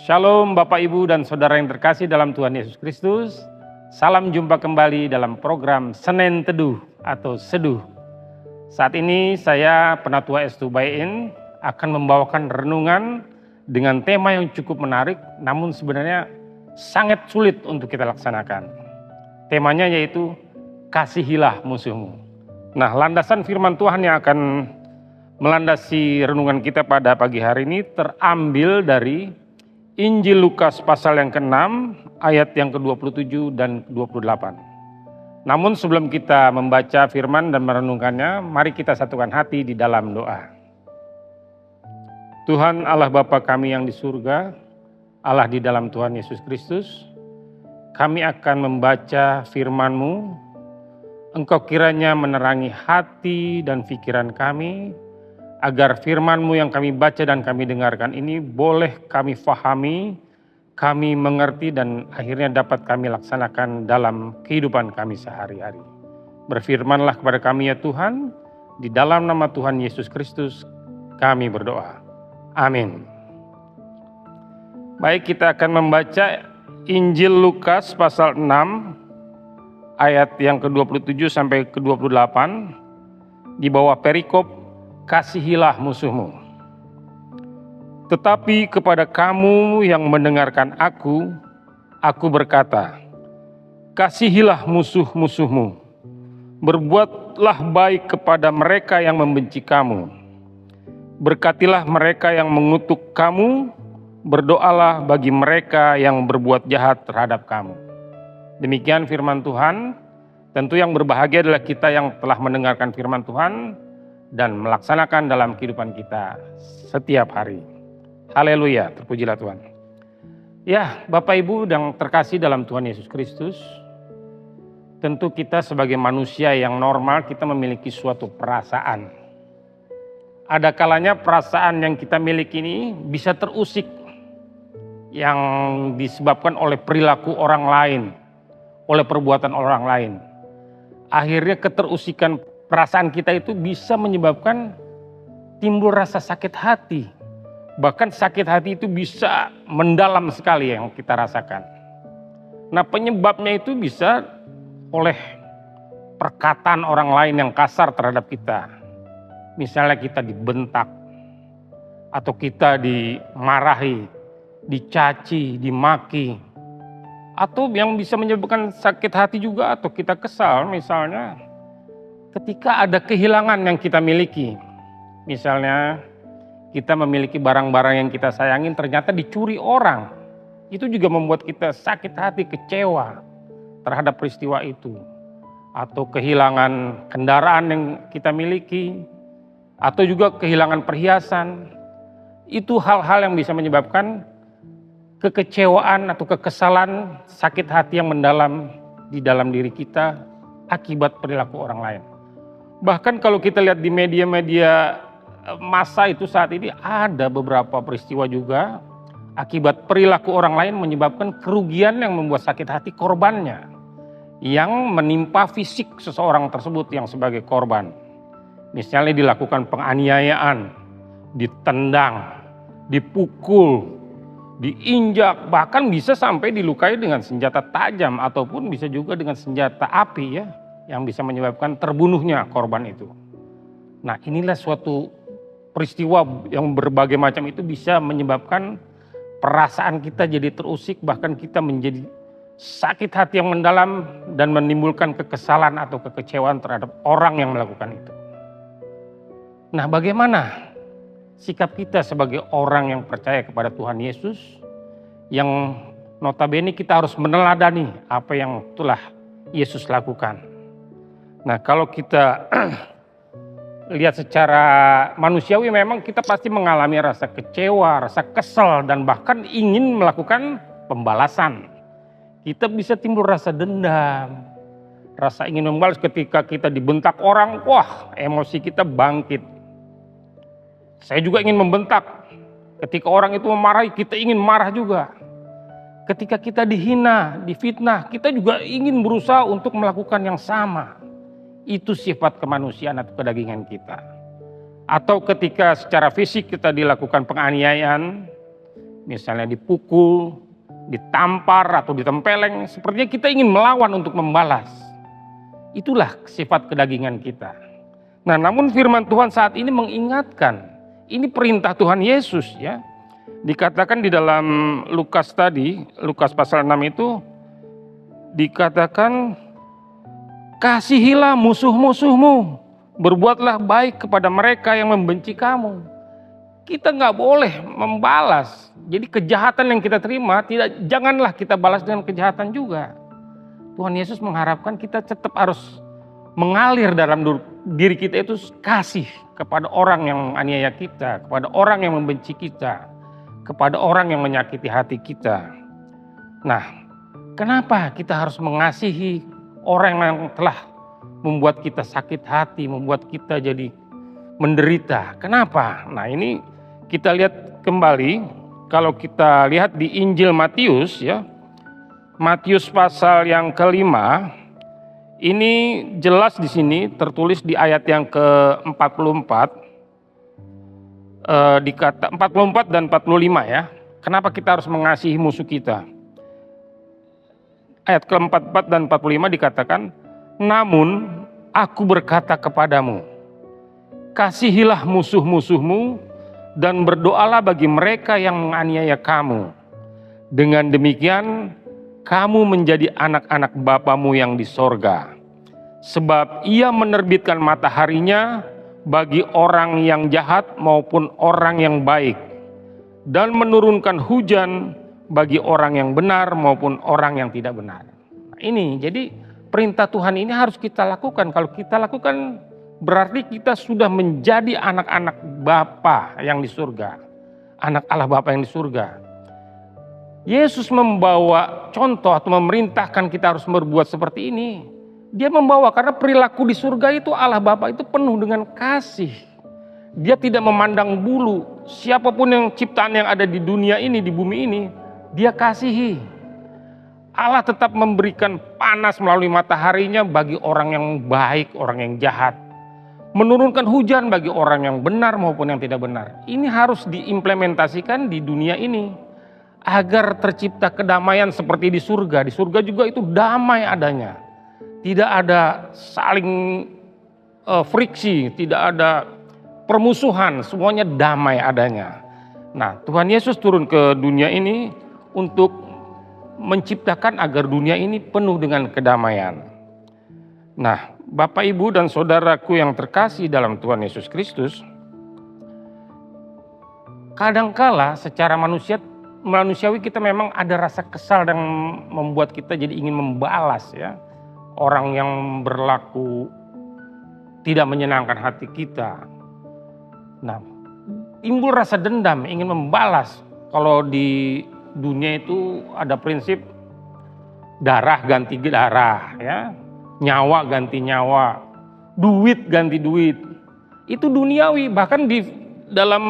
Shalom Bapak Ibu dan Saudara yang terkasih dalam Tuhan Yesus Kristus. Salam jumpa kembali dalam program Senin Teduh atau Seduh. Saat ini saya Penatua Estu Bayin akan membawakan renungan dengan tema yang cukup menarik namun sebenarnya sangat sulit untuk kita laksanakan. Temanya yaitu kasihilah musuhmu. Nah, landasan firman Tuhan yang akan melandasi renungan kita pada pagi hari ini terambil dari Injil Lukas pasal yang ke-6 ayat yang ke-27 dan 28. Namun sebelum kita membaca firman dan merenungkannya, mari kita satukan hati di dalam doa. Tuhan Allah Bapa kami yang di surga, Allah di dalam Tuhan Yesus Kristus, kami akan membaca firman-Mu. Engkau kiranya menerangi hati dan pikiran kami, agar firman-Mu yang kami baca dan kami dengarkan ini boleh kami fahami, kami mengerti dan akhirnya dapat kami laksanakan dalam kehidupan kami sehari-hari. Berfirmanlah kepada kami ya Tuhan, di dalam nama Tuhan Yesus Kristus kami berdoa. Amin. Baik, kita akan membaca Injil Lukas pasal 6 ayat yang ke-27 sampai ke-28 di bawah perikop kasihilah musuhmu. Tetapi kepada kamu yang mendengarkan aku berkata, kasihilah musuh-musuhmu, berbuatlah baik kepada mereka yang membenci kamu, berkatilah mereka yang mengutuk kamu, berdoalah bagi mereka yang berbuat jahat terhadap kamu. Demikian firman Tuhan. Tentu yang berbahagia adalah kita yang telah mendengarkan firman Tuhan dan melaksanakan dalam kehidupan kita setiap hari. Haleluya, terpujilah Tuhan. Ya, Bapak Ibu yang terkasih dalam Tuhan Yesus Kristus, tentu kita sebagai manusia yang normal kita memiliki suatu perasaan. Ada kalanya perasaan yang kita miliki ini bisa terusik yang disebabkan oleh perilaku orang lain, oleh perbuatan orang lain. Akhirnya keterusikan perasaan kita itu bisa menyebabkan timbul rasa sakit hati. Bahkan sakit hati itu bisa mendalam sekali yang kita rasakan. Nah, penyebabnya itu bisa oleh perkataan orang lain yang kasar terhadap kita. Misalnya kita dibentak, atau kita dimarahi, dicaci, dimaki. Atau yang bisa menyebabkan sakit hati juga atau kita kesal misalnya ketika ada kehilangan yang kita miliki. Misalnya kita memiliki barang-barang yang kita sayangin ternyata dicuri orang. Itu juga membuat kita sakit hati, kecewa terhadap peristiwa itu. Atau kehilangan kendaraan yang kita miliki. Atau juga kehilangan perhiasan. Itu hal-hal yang bisa menyebabkan kekecewaan atau kekesalan, sakit hati yang mendalam di dalam diri kita akibat perilaku orang lain. Bahkan kalau kita lihat di media-media massa itu saat ini ada beberapa peristiwa juga akibat perilaku orang lain menyebabkan kerugian yang membuat sakit hati korbannya, yang menimpa fisik seseorang tersebut yang sebagai korban. Misalnya dilakukan penganiayaan, ditendang, dipukul, diinjak, bahkan bisa sampai dilukai dengan senjata tajam ataupun bisa juga dengan senjata api ya, yang bisa menyebabkan terbunuhnya korban itu. Nah, inilah suatu peristiwa yang berbagai macam itu bisa menyebabkan perasaan kita jadi terusik, bahkan kita menjadi sakit hati yang mendalam dan menimbulkan kekesalan atau kekecewaan terhadap orang yang melakukan itu. Nah, bagaimana sikap kita sebagai orang yang percaya kepada Tuhan Yesus, yang notabene kita harus meneladani apa yang telah Yesus lakukan. Nah, kalau kita lihat secara manusiawi memang kita pasti mengalami rasa kecewa, rasa kesal dan bahkan ingin melakukan pembalasan. Kita bisa timbul rasa dendam, rasa ingin membalas ketika kita dibentak orang, wah emosi kita bangkit. Saya juga ingin membentak. Ketika orang itu memarahi, kita ingin marah juga. Ketika kita dihina, difitnah, kita juga ingin berusaha untuk melakukan yang sama. Itu sifat kemanusiaan atau kedagingan kita. Atau ketika secara fisik kita dilakukan penganiayaan, misalnya dipukul, ditampar atau ditempeleng, sepertinya kita ingin melawan untuk membalas. Itulah sifat kedagingan kita. Nah, namun firman Tuhan saat ini mengingatkan, ini perintah Tuhan Yesus ya. Dikatakan di dalam Lukas tadi, Lukas pasal 6 itu dikatakan, kasihilah musuh-musuhmu, berbuatlah baik kepada mereka yang membenci kamu. Kita nggak boleh membalas. Jadi kejahatan yang kita terima, janganlah kita balas dengan kejahatan juga. Tuhan Yesus mengharapkan kita tetap harus mengalir dalam diri kita itu kasih kepada orang yang menganiaya kita, kepada orang yang membenci kita, kepada orang yang menyakiti hati kita. Nah, kenapa kita harus mengasihi orang yang telah membuat kita sakit hati, membuat kita jadi menderita? Kenapa? Nah, ini kita lihat kembali, kalau kita lihat di Injil Matius ya, Matius pasal yang ke-5, ini jelas di sini tertulis di ayat yang ke-44, dikata 44 dan 45 ya. Kenapa kita harus mengasihi musuh kita? Ayat ke-44 dan 45 dikatakan, namun aku berkata kepadamu, kasihilah musuh-musuhmu dan berdoalah bagi mereka yang menganiaya kamu. Dengan demikian kamu menjadi anak-anak Bapamu yang di sorga. Sebab ia menerbitkan mataharinya bagi orang yang jahat maupun orang yang baik, dan menurunkan hujan bagi orang yang benar maupun orang yang tidak benar. Nah, ini jadi perintah Tuhan ini harus kita lakukan. Kalau kita lakukan berarti kita sudah menjadi anak-anak Bapa yang di surga, anak Allah Bapa yang di surga. Yesus membawa contoh atau memerintahkan kita harus berbuat seperti ini. Dia membawa karena perilaku di surga itu Allah Bapa itu penuh dengan kasih. Dia tidak memandang bulu. Siapapun yang ciptaan yang ada di dunia ini, di bumi ini, dia kasihi. Allah tetap memberikan panas melalui mataharinya bagi orang yang baik, orang yang jahat. Menurunkan hujan bagi orang yang benar maupun yang tidak benar. Ini harus diimplementasikan di dunia ini agar tercipta kedamaian seperti di surga. Di surga juga itu damai adanya. Tidak ada saling friksi, tidak ada permusuhan, semuanya damai adanya. Nah, Tuhan Yesus turun ke dunia ini untuk menciptakan agar dunia ini penuh dengan kedamaian. Nah, Bapak, Ibu, dan saudaraku yang terkasih dalam Tuhan Yesus Kristus, kadangkala secara manusiawi kita memang ada rasa kesal dan membuat kita jadi ingin membalas ya. Orang yang berlaku tidak menyenangkan hati kita. Nah, timbul rasa dendam, ingin membalas. Kalau di dunia itu ada prinsip darah ganti darah ya. Nyawa ganti nyawa, duit ganti duit. Itu duniawi, bahkan di dalam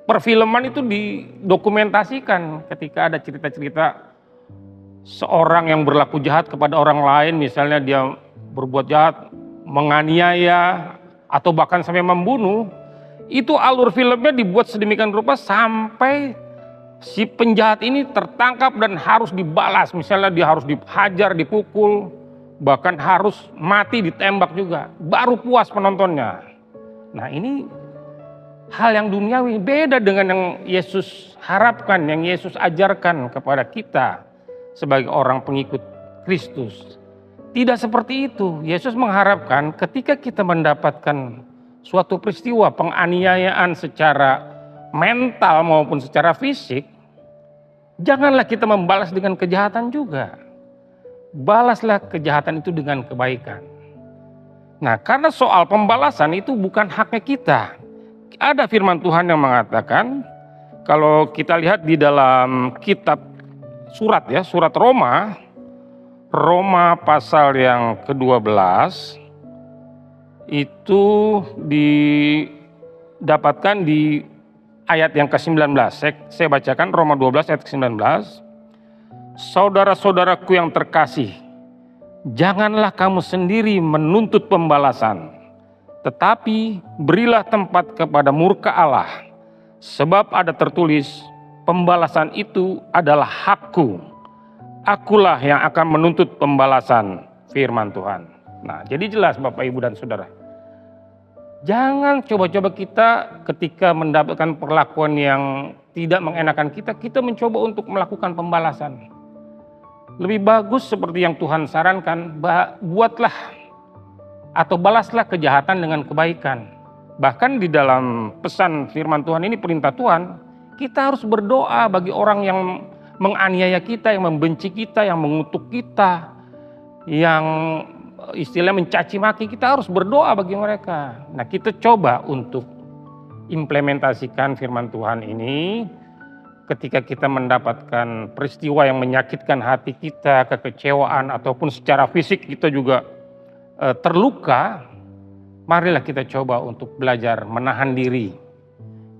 perfilman itu didokumentasikan ketika ada cerita-cerita seorang yang berlaku jahat kepada orang lain, misalnya dia berbuat jahat, menganiaya, atau bahkan sampai membunuh. Itu alur filmnya dibuat sedemikian rupa sampai si penjahat ini tertangkap dan harus dibalas. Misalnya dia harus dihajar, dipukul, bahkan harus mati ditembak juga, baru puas penontonnya. Nah, ini hal yang duniawi, beda dengan yang Yesus harapkan, yang Yesus ajarkan kepada kita sebagai orang pengikut Kristus. Tidak seperti itu. Yesus mengharapkan ketika kita mendapatkan suatu peristiwa penganiayaan secara mental maupun secara fisik, janganlah kita membalas dengan kejahatan juga. Balaslah kejahatan itu dengan kebaikan. Nah, karena soal pembalasan itu bukan haknya kita. Ada firman Tuhan yang mengatakan, kalau kita lihat di dalam kitab surat Roma pasal yang ke-12, itu didapatkan di ayat yang ke-19. Saya bacakan Roma 12 ayat ke-19. Saudara-saudaraku yang terkasih, janganlah kamu sendiri menuntut pembalasan, tetapi berilah tempat kepada murka Allah. Sebab ada tertulis, pembalasan itu adalah hakku. Akulah yang akan menuntut pembalasan, firman Tuhan. Nah, jadi jelas Bapak Ibu dan Saudara. Jangan coba-coba kita ketika mendapatkan perlakuan yang tidak mengenakan kita mencoba untuk melakukan pembalasan. Lebih bagus seperti yang Tuhan sarankan, buatlah atau balaslah kejahatan dengan kebaikan. Bahkan di dalam pesan firman Tuhan ini, perintah Tuhan, kita harus berdoa bagi orang yang menganiaya kita, yang membenci kita, yang mengutuk kita, yang istilahnya mencaci maki. Kita harus berdoa bagi mereka. Nah, kita coba untuk implementasikan firman Tuhan ini ketika kita mendapatkan peristiwa yang menyakitkan hati kita, kekecewaan ataupun secara fisik kita juga terluka. Marilah kita coba untuk belajar menahan diri.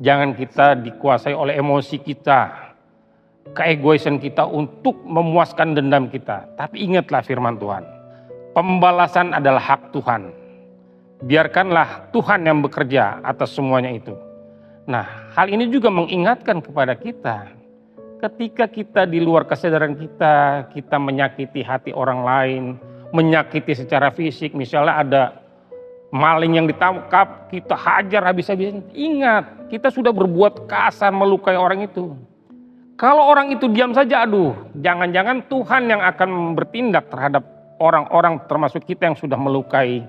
Jangan kita dikuasai oleh emosi kita, keegoisan kita untuk memuaskan dendam kita. Tapi ingatlah firman Tuhan, pembalasan adalah hak Tuhan. Biarkanlah Tuhan yang bekerja atas semuanya itu. Nah, hal ini juga mengingatkan kepada kita, ketika kita di luar kesadaran kita menyakiti hati orang lain, menyakiti secara fisik, misalnya ada maling yang ditangkap, kita hajar habis-habisan. Ingat, kita sudah berbuat kasar melukai orang itu. Kalau orang itu diam saja, jangan-jangan Tuhan yang akan bertindak terhadap orang-orang termasuk kita yang sudah melukai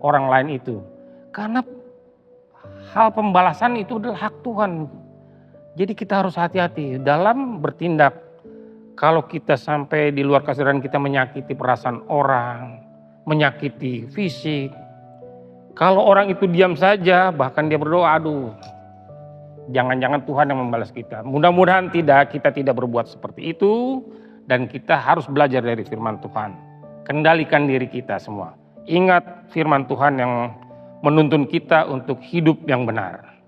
orang lain itu. Karena hal pembalasan itu adalah hak Tuhan. Jadi kita harus hati-hati dalam bertindak. Kalau kita sampai di luar kesadaran kita menyakiti perasaan orang, menyakiti fisik. Kalau orang itu diam saja, bahkan dia berdoa, jangan-jangan Tuhan yang membalas kita. Mudah-mudahan kita tidak berbuat seperti itu, dan kita harus belajar dari firman Tuhan. Kendalikan diri kita semua. Ingat firman Tuhan yang menuntun kita untuk hidup yang benar.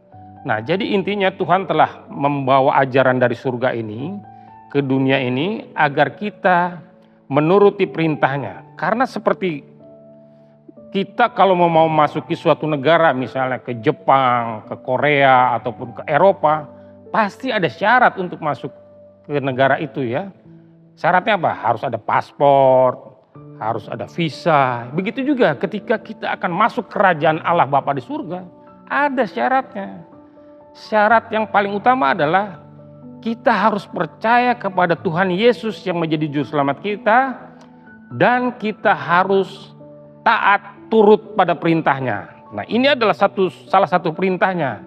Nah, jadi intinya Tuhan telah membawa ajaran dari surga ini ke dunia ini agar kita menuruti perintahnya. Karena seperti kita kalau mau masuki suatu negara, misalnya ke Jepang, ke Korea, ataupun ke Eropa, pasti ada syarat untuk masuk ke negara itu ya. Syaratnya apa? Harus ada paspor, harus ada visa. Begitu juga ketika kita akan masuk kerajaan Allah Bapa di surga, ada syaratnya. Syarat yang paling utama adalah kita harus percaya kepada Tuhan Yesus yang menjadi juru selamat kita, dan kita harus taat turut pada perintahnya. Nah, ini adalah salah satu perintahnya.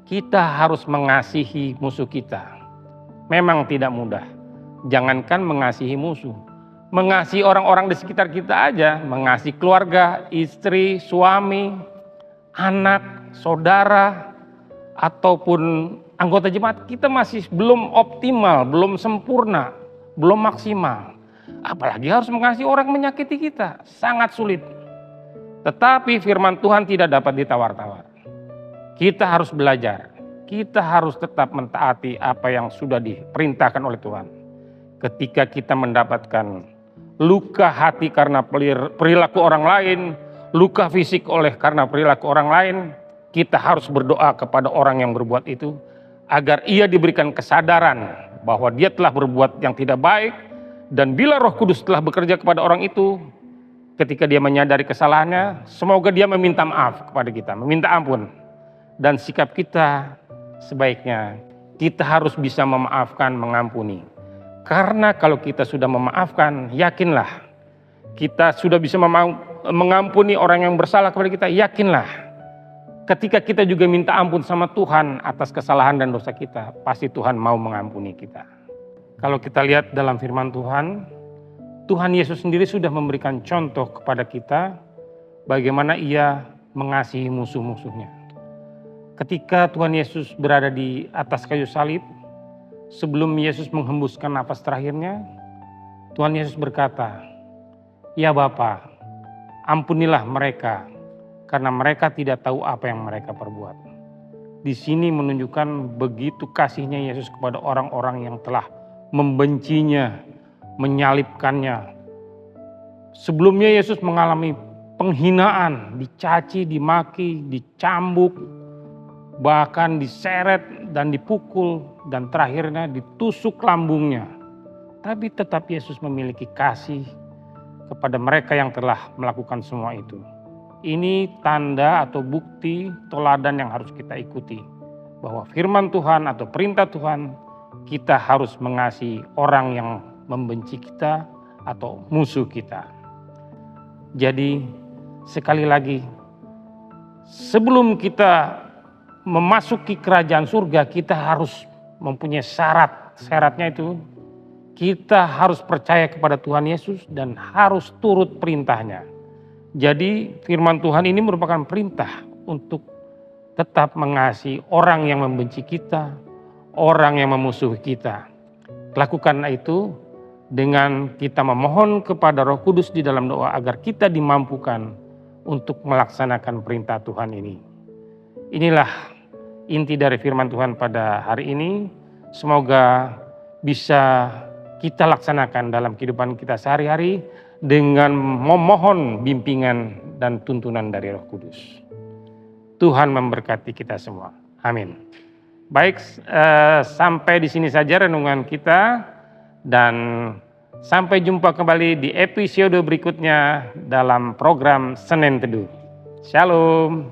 Kita harus mengasihi musuh kita. Memang tidak mudah. Jangankan mengasihi musuh, mengasihi orang-orang di sekitar kita aja, mengasihi keluarga, istri, suami, anak, saudara, ataupun anggota jemaat, kita masih belum optimal, belum sempurna, belum maksimal. Apalagi harus mengasihi orang menyakiti kita, sangat sulit. Tetapi firman Tuhan tidak dapat ditawar-tawar. Kita harus belajar, kita harus tetap mentaati apa yang sudah diperintahkan oleh Tuhan. Ketika kita mendapatkan luka hati karena perilaku orang lain, luka fisik karena perilaku orang lain, kita harus berdoa kepada orang yang berbuat itu, agar ia diberikan kesadaran bahwa dia telah berbuat yang tidak baik. Dan bila Roh Kudus telah bekerja kepada orang itu, ketika dia menyadari kesalahannya, semoga dia meminta maaf kepada kita, meminta ampun. Dan sikap kita sebaiknya kita harus bisa memaafkan, mengampuni. Karena kalau kita sudah memaafkan, yakinlah kita sudah bisa mengampuni orang yang bersalah kepada kita. Yakinlah ketika kita juga minta ampun sama Tuhan atas kesalahan dan dosa kita, pasti Tuhan mau mengampuni kita. Kalau kita lihat dalam firman Tuhan, Tuhan Yesus sendiri sudah memberikan contoh kepada kita bagaimana ia mengasihi musuh-musuhnya. Ketika Tuhan Yesus berada di atas kayu salib, sebelum Yesus menghembuskan napas terakhirnya, Tuhan Yesus berkata, "Ya Bapa, ampunilah mereka, karena mereka tidak tahu apa yang mereka perbuat." Di sini menunjukkan begitu kasihnya Yesus kepada orang-orang yang telah membencinya, menyalibkannya. Sebelumnya Yesus mengalami penghinaan, dicaci, dimaki, dicambuk, bahkan diseret dan dipukul, dan terakhirnya ditusuk lambungnya. Tapi tetap Yesus memiliki kasih kepada mereka yang telah melakukan semua itu. Ini tanda atau bukti teladan yang harus kita ikuti. Bahwa firman Tuhan atau perintah Tuhan, kita harus mengasihi orang yang membenci kita atau musuh kita. Jadi sekali lagi, sebelum kita memasuki kerajaan surga, kita harus mempunyai syarat. Syaratnya itu kita harus percaya kepada Tuhan Yesus dan harus turut perintahnya. Jadi firman Tuhan ini merupakan perintah untuk tetap mengasihi orang yang membenci kita, orang yang memusuhi kita. Lakukanlah itu dengan kita memohon kepada Roh Kudus di dalam doa agar kita dimampukan untuk melaksanakan perintah Tuhan ini. Inilah inti dari firman Tuhan pada hari ini. Semoga bisa kita laksanakan dalam kehidupan kita sehari-hari dengan memohon bimbingan dan tuntunan dari Roh Kudus. Tuhan memberkati kita semua. Amin. Baik, sampai di sini saja renungan kita dan sampai jumpa kembali di episode berikutnya dalam program Senin Teduh. Shalom.